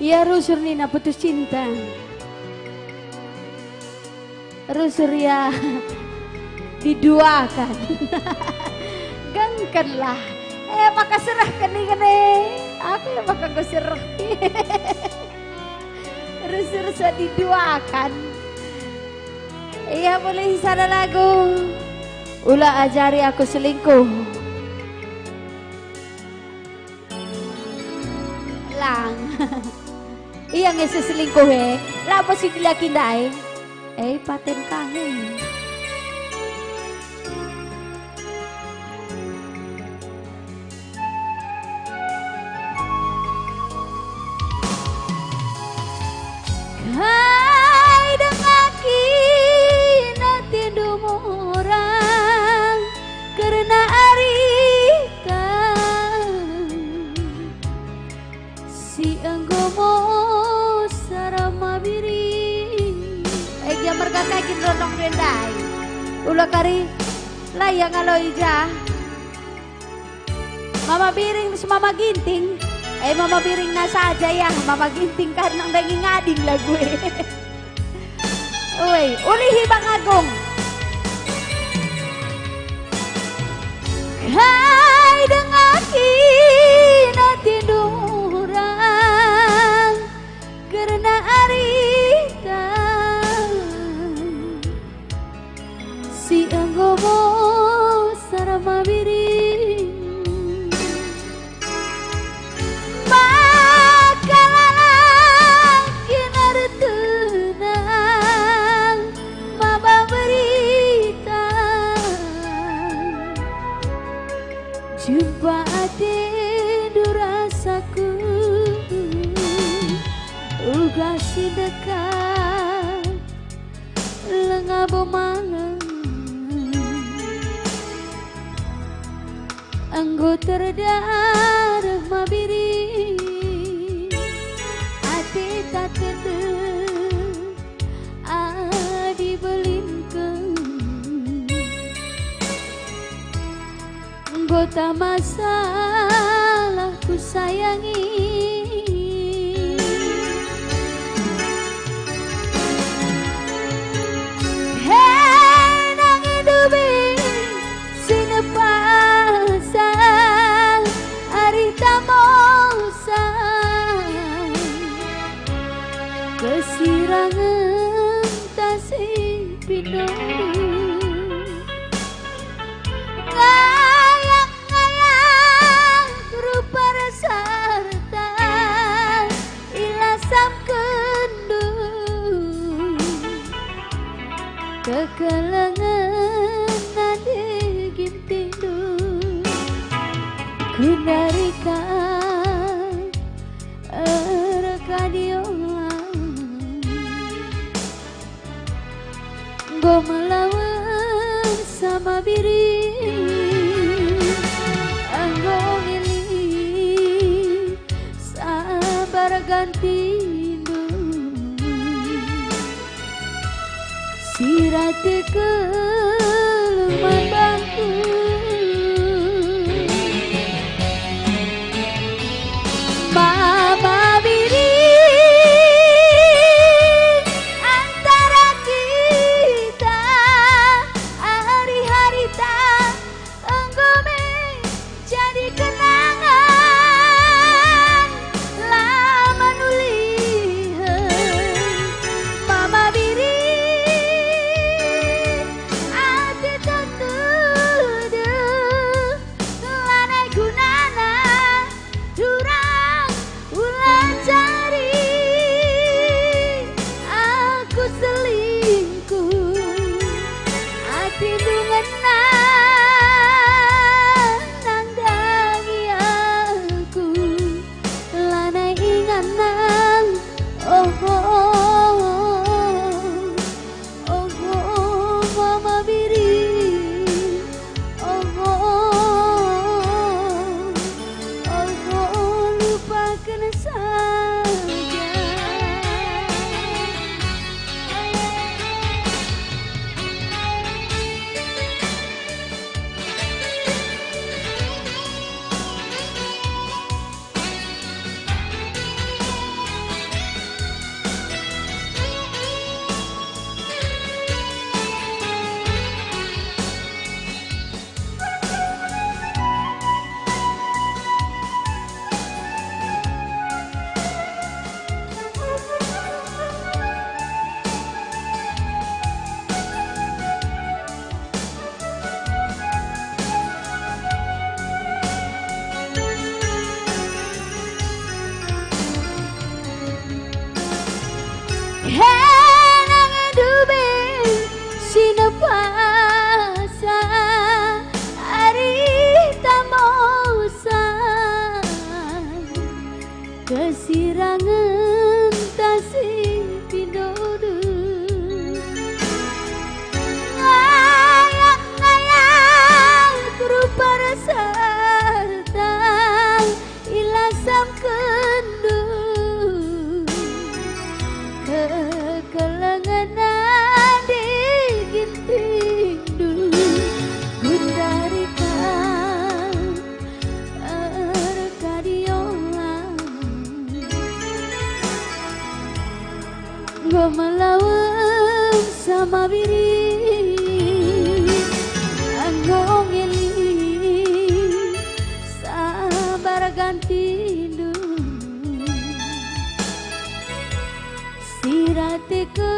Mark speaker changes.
Speaker 1: Ya rusur Nina putus cinta. Rusur ya diduakan. Gangkanlah. Maka serah kene. Aku ya maka gue serah. Rusur sudah diduakan. Iya boleh sana lagu. Ulah ajari aku selingkuh. Lang. Iya ngese selingkuh Lapa sih dilakin dai. Paten kangen. Hai dengaki nanti dumurang karena arita si enggomo sarama biring jamar kakakin rondong rendai ulah kari layang alo ija mama biring semama ginting mama biring na saja ya mama ginting kan nang daging ngading lah gue uy ulihi bang Agung hai dengaki nanti durang karena arita si enggomo sarama biring jumpa ate durasaku uga si dekat lengah bomangan anggo terdarah mabiri ate tak tedeng adi belingkeng Gota masalah ku sayangi Hei nang hidupi sinepasa arita mosa kesirangan tasih pindah kekelengan nade gintindu kunarikan erekadiola go melawan sama biri anggo ngili sabar ganti sirate keluman bangku mama biri antara kita hari-hari tak enggome jadi kenangan lama nulihan mama biri kesirangan tasih pidodo ngayang-ngayang berupa rasa ilasam kendu kekelenganan di ginting dulu gundarikan kadiolang ngomelawan sama biri anggong eli sabar ganti dulu sirate ke